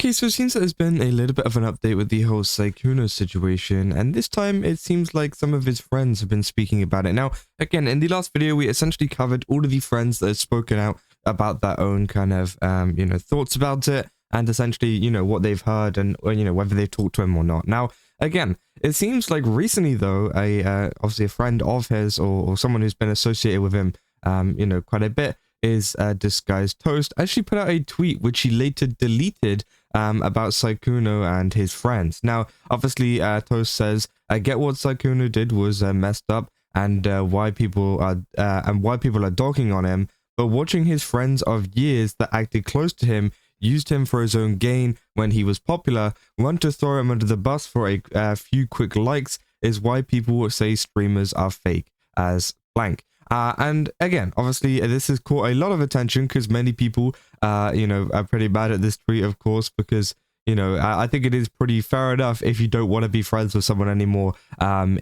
Okay, so it seems that there's been a little bit of an update with the whole Sykkuno situation, and this time it seems like some of his friends have been speaking about it. Now, again, in the last video, we essentially covered all of the friends that have spoken out about their own kind of, thoughts about it, and essentially, what they've heard and, whether they've talked to him or not. Now, again, it seems like recently, though, obviously a friend of his or someone who's been associated with him, quite a bit, is DisguisedToast, actually put out a tweet which he later deleted about Sykkuno and his friends. Now, obviously, Toast says, "I get what Sykkuno did was messed up, and why people are dogging on him. But watching his friends of years that acted close to him, used him for his own gain when he was popular, want to throw him under the bus for a few quick likes, is why people say streamers are fake as blank." And again, obviously, this has caught a lot of attention because many people, are pretty mad at this tweet, of course, because, I think it is pretty fair enough if you don't want to be friends with someone anymore,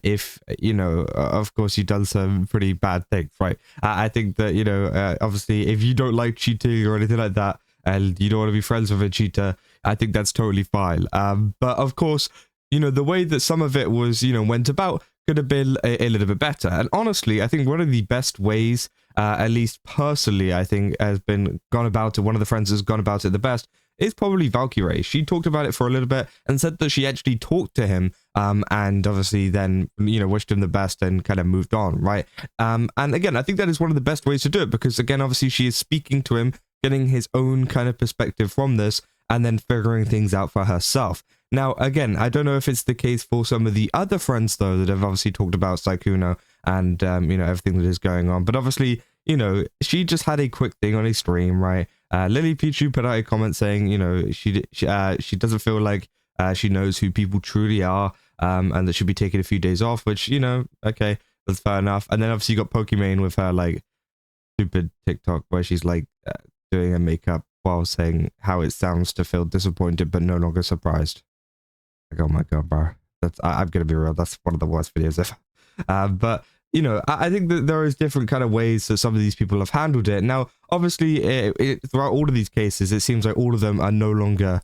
if, of course, you've done some pretty bad things, right? I think that, obviously, if you don't like cheating or anything like that, and you don't want to be friends with a cheater, I think that's totally fine. But of course, the way that some of it was, went about could have been a little bit better. And honestly, I think one of the best ways, at least personally, I think has been gone about it, one of the friends has gone about it the best, is probably Valkyrie. She talked about it for a little bit and said that she actually talked to him, and obviously then, wished him the best and kind of moved on, right? And again, I think that is one of the best ways to do it because, again, obviously she is speaking to him, getting his own kind of perspective from this, and then figuring things out for herself. Now, again, I don't know if it's the case for some of the other friends, though, that have obviously talked about Sykkuno and, everything that is going on. But obviously, she just had a quick thing on a stream, right? Lily Pichu put out a comment saying, she doesn't feel like she knows who people truly are, and that she'll be taking a few days off, which, okay, that's fair enough. And then obviously you got Pokimane with her, like, stupid TikTok where she's, like, doing her makeup while saying how it sounds to feel disappointed but no longer surprised. Like, oh my god, bro. I'm gonna be real, that's one of the worst videos ever. But, I think that there is different kind of ways that some of these people have handled it. Now, obviously, throughout all of these cases, it seems like all of them are no longer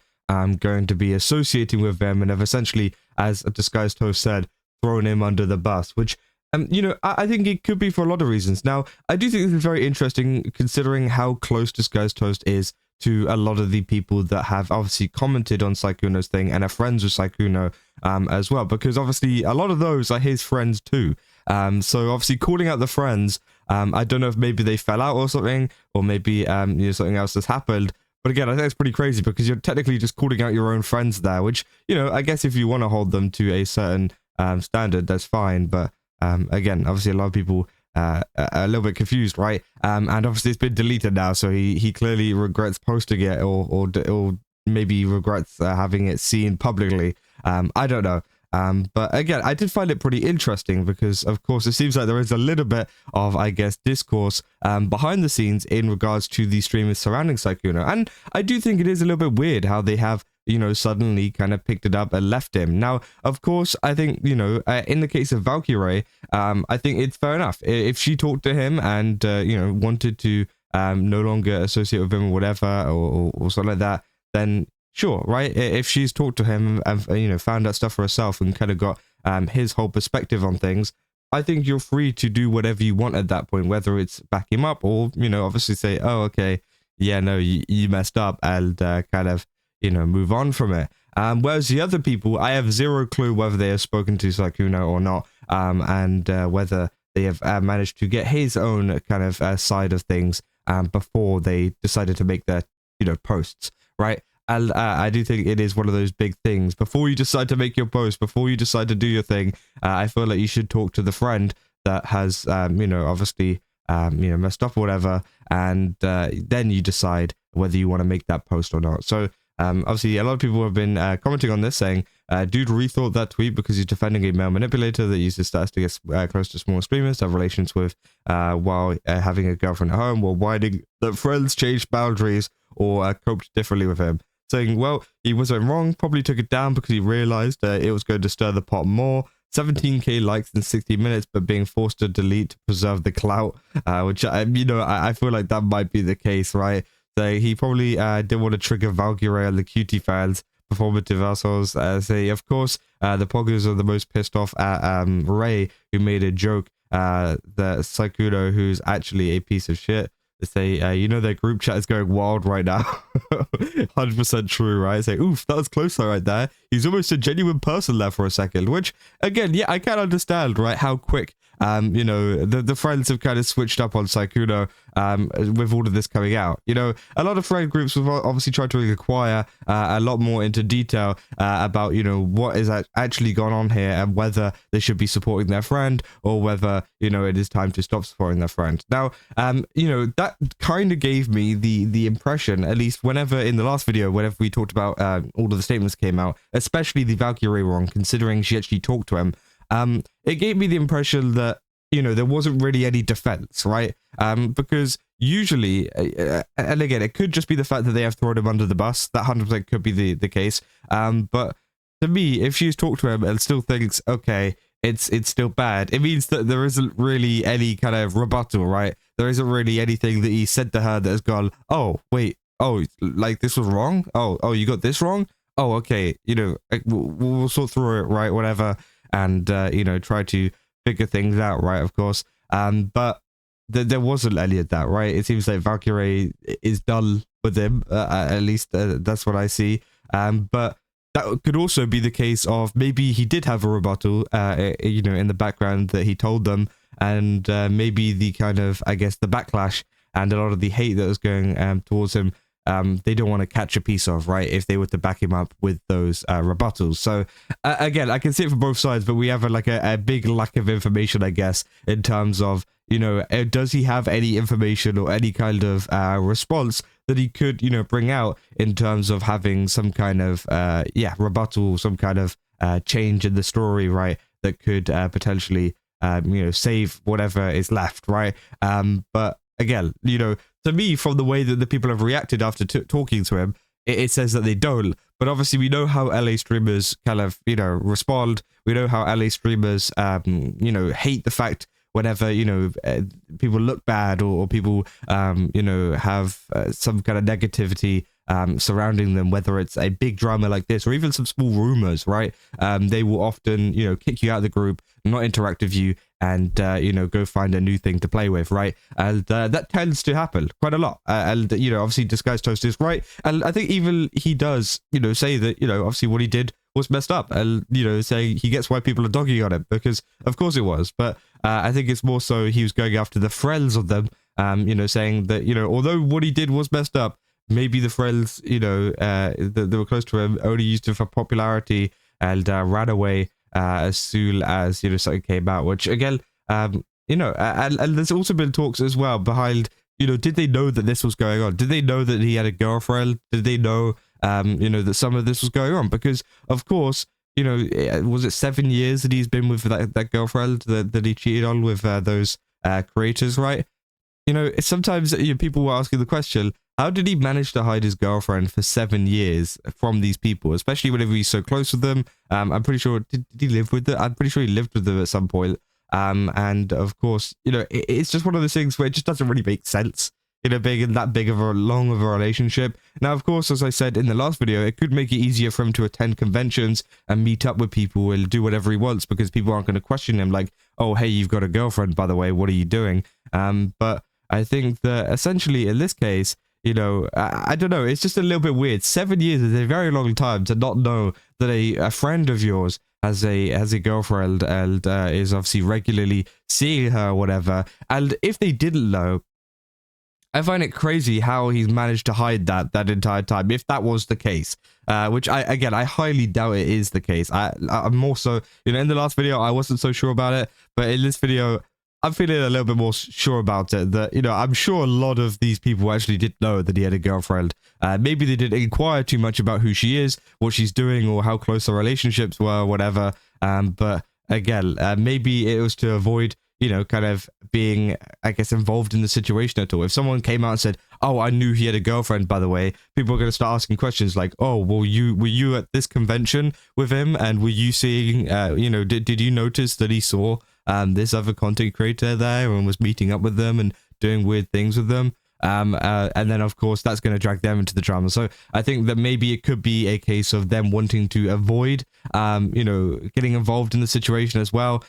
going to be associating with them and have essentially, as DisguisedToast said, thrown him under the bus, which, I think it could be for a lot of reasons. Now, I do think this is very interesting considering how close DisguisedToast is to a lot of the people that have obviously commented on Sykkuno's thing and are friends with Sykkuno as well, because obviously a lot of those are his friends too. So obviously calling out the friends, I don't know if maybe they fell out or something, or maybe something else has happened. But again, I think it's pretty crazy because you're technically just calling out your own friends there, which, I guess if you want to hold them to a certain standard, that's fine. But again, obviously a lot of people a little bit confused, right? And obviously it's been deleted now, so he clearly regrets posting it, or maybe regrets having it seen publicly. I don't know. But again, I did find it pretty interesting because, of course, it seems like there is a little bit of, I guess, discourse behind the scenes in regards to the streamers surrounding Sykkuno. And I do think it is a little bit weird how they have, suddenly kind of picked it up and left him. Now, of course, I think, in the case of Valkyrie, I think it's fair enough. If she talked to him and, wanted to no longer associate with him or whatever, or something like that, then sure, right? If she's talked to him and, found out stuff for herself and kind of got his whole perspective on things, I think you're free to do whatever you want at that point, whether it's back him up or, obviously say, oh, okay, yeah, no, you messed up, and kind of, move on from it. Whereas the other people, I have zero clue whether they have spoken to Sykkuno or not, and whether they have managed to get his own kind of side of things before they decided to make their, posts, right? And I do think it is one of those big things. Before you decide to make your post, before you decide to do your thing, I feel like you should talk to the friend that has, obviously, messed up or whatever, and then you decide whether you want to make that post or not. So, obviously, a lot of people have been commenting on this, saying, dude rethought that tweet because he's defending a male manipulator that uses stats to get close to small streamers to have relations with while having a girlfriend at home, while whining that friends changed boundaries or coped differently with him. Saying, well, he wasn't wrong, probably took it down because he realized it was going to stir the pot more. 17k likes in 60 minutes, but being forced to delete to preserve the clout, which, I feel like that might be the case, right? So he probably didn't want to trigger Valkyrie and the cutie fans, performative assholes. Say, of course, the poggers are the most pissed off at Ray, who made a joke. The Sykkuno, who's actually a piece of shit. They say, you know, their group chat is going wild right now. 100% true, right? Say, oof, that was closer right there. He's almost a genuine person there for a second, which, again, yeah, I can understand, right, how quick, you know, the friends have kind of switched up on Sykkuno with all of this coming out. You know, a lot of friend groups have obviously tried to inquire a lot more into detail about, you know, what is actually gone on here and whether they should be supporting their friend or whether, you know, it is time to stop supporting their friend. Now, you know, that kind of gave me the impression, at least whenever in the last video, whenever we talked about all of the statements came out, especially the Valkyrie one, considering she actually talked to him, it gave me the impression that, you know, there wasn't really any defense, right? Because usually, and again, it could just be the fact that they have thrown him under the bus. That 100% could be the case. But to me, if she's talked to him and still thinks, okay, it's still bad, it means that there isn't really any kind of rebuttal, right? There isn't really anything that he said to her that has gone, oh, wait, oh, like this was wrong? Oh, you got this wrong? Oh, okay, you know, we'll sort through it, right? Whatever. And, you know, try to figure things out, right? Of course. But there wasn't any of that, right? It seems like Valkyrie is done with him, at least that's what I see. But that could also be the case of maybe he did have a rebuttal, you know, in the background that he told them, and maybe the kind of, I guess, the backlash and a lot of the hate that was going towards him, they don't want to catch a piece of, right, if they were to back him up with those rebuttals. So again, I can see it from both sides, but we have a big lack of information, I guess, in terms of, you know, does he have any information or any kind of response that he could, you know, bring out in terms of having some kind of rebuttal, some kind of change in the story, right, that could potentially you know, save whatever is left, right? But again, you know, to me, from the way that the people have reacted after talking to him, it says that they don't. But obviously, we know how LA streamers kind of, you know, respond. We know how LA streamers, you know, hate the fact whenever, you know, people look bad or people, you know, have some kind of negativity surrounding them, whether it's a big drama like this or even some small rumors, right? They will often, you know, kick you out of the group, not interact with you, and you know, go find a new thing to play with, right? And that tends to happen quite a lot. And you know, obviously DisguisedToast is right, and I think even he does, you know, say that, you know, obviously what he did was messed up, and you know, saying he gets why people are dogging on him, because of course it was. But I think it's more so he was going after the friends of them, you know, saying that, you know, although what he did was messed up, maybe the friends, you know, that were close to him only used it for popularity and ran away as soon as, you know, something came out. Which again, you know, and there's also been talks as well behind, you know, did they know that this was going on? Did they know that he had a girlfriend? Did they know, you know, that some of this was going on? Because of course, you know, was it 7 years that he's been with that girlfriend that he cheated on with those creators, right? You know, sometimes, you know, people were asking the question, how did he manage to hide his girlfriend for 7 years from these people, especially whenever he's so close with them? I'm pretty sure, did he live with them? I'm pretty sure he lived with them at some point. And of course, you know, it's just one of those things where it just doesn't really make sense, you know, being in that big of a long of a relationship. Now, of course, as I said in the last video, it could make it easier for him to attend conventions and meet up with people and do whatever he wants, because people aren't going to question him like, oh, hey, you've got a girlfriend, by the way, what are you doing? But I think that essentially in this case, you know, I don't know, it's just a little bit weird. 7 years is a very long time to not know that a friend of yours has a girlfriend and is obviously regularly seeing her or whatever. And if they didn't know, I find it crazy how he's managed to hide that entire time, if that was the case. Which I highly doubt it is the case. I'm more so, you know, in the last video I wasn't so sure about it, but in this video I'm feeling a little bit more sure about it, that, you know, I'm sure a lot of these people actually did know that he had a girlfriend. Maybe they didn't inquire too much about who she is, what she's doing, or how close their relationships were, whatever. But again, maybe it was to avoid, you know, kind of being, I guess, involved in the situation at all. If someone came out and said, oh, I knew he had a girlfriend, by the way, people are going to start asking questions like, oh, well, were you at this convention with him? And were you seeing, you know, did you notice that he saw this other content creator there and was meeting up with them and doing weird things with them? And then of course that's going to drag them into the drama. So I think that maybe it could be a case of them wanting to avoid, you know, getting involved in the situation as well,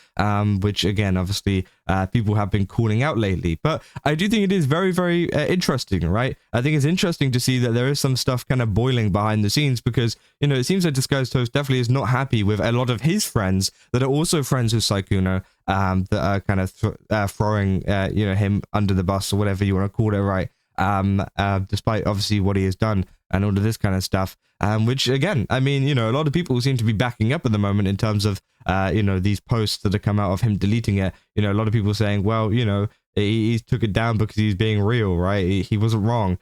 which again, obviously, people have been calling out lately. But I do think it is very, very interesting, right? I think it's interesting to see that there is some stuff kind of boiling behind the scenes, because, you know, it seems like DisguisedToast definitely is not happy with a lot of his friends that are also friends with Sykkuno, that are kind of throwing, you know, him under the bus or whatever you want to call it, right? Despite obviously what he has done and all of this kind of stuff, which again, I mean, you know, a lot of people seem to be backing up at the moment in terms of, you know, these posts that have come out of him deleting it. You know, a lot of people saying, well, you know, he took it down because he's being real, right? He wasn't wrong.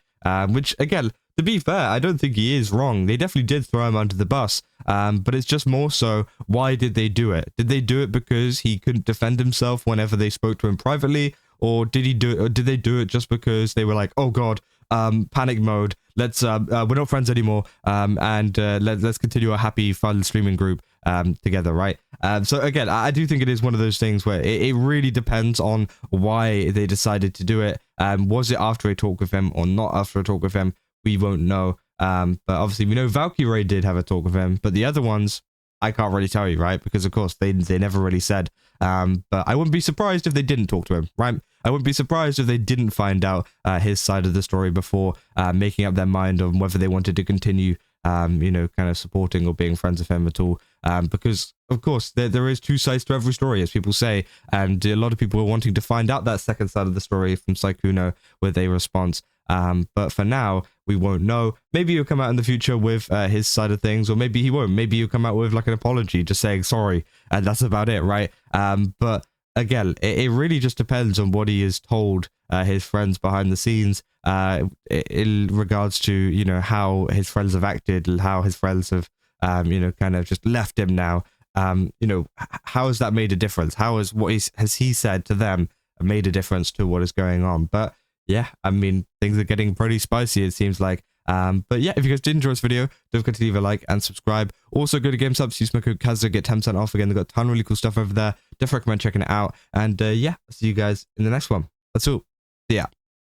Which again, to be fair, I don't think he is wrong. They definitely did throw him under the bus. But it's just more so, why did they do it? Did they do it because he couldn't defend himself whenever they spoke to him privately? Or did he do it, or did they do it just because they were like, oh god, panic mode, let's we're not friends anymore, and let's continue our happy fun streaming group together, right? So again, I do think it is one of those things where it really depends on why they decided to do it. Was it after a talk with him or not after a talk with him? We won't know. But obviously we know Valkyrie did have a talk with him, but the other ones, I can't really tell you, right? Because of course they never really said. But I wouldn't be surprised if they didn't talk to him, right? I wouldn't be surprised if they didn't find out his side of the story before making up their mind on whether they wanted to continue, you know, kind of supporting or being friends with him at all. Because of course there is two sides to every story, as people say, and a lot of people are wanting to find out that second side of the story from Sykkuno with a response. But for now, we won't know. Maybe he'll come out in the future with his side of things, or maybe he won't. Maybe he'll come out with like an apology, just saying sorry, and that's about it, right? But again, it really just depends on what he has told his friends behind the scenes, in regards to, you know, how his friends have acted, and how his friends have, you know, kind of just left him now. You know, how has that made a difference? How has has he said to them made a difference to what is going on? But yeah, I mean, things are getting pretty spicy, it seems like. But yeah, if you guys did enjoy this video, don't forget to leave a like and subscribe. Also, go to GameSubs, use my code crazier, get 10% off. Again, they've got a ton of really cool stuff over there. Definitely recommend checking it out. And yeah, I'll see you guys in the next one. That's all. See ya.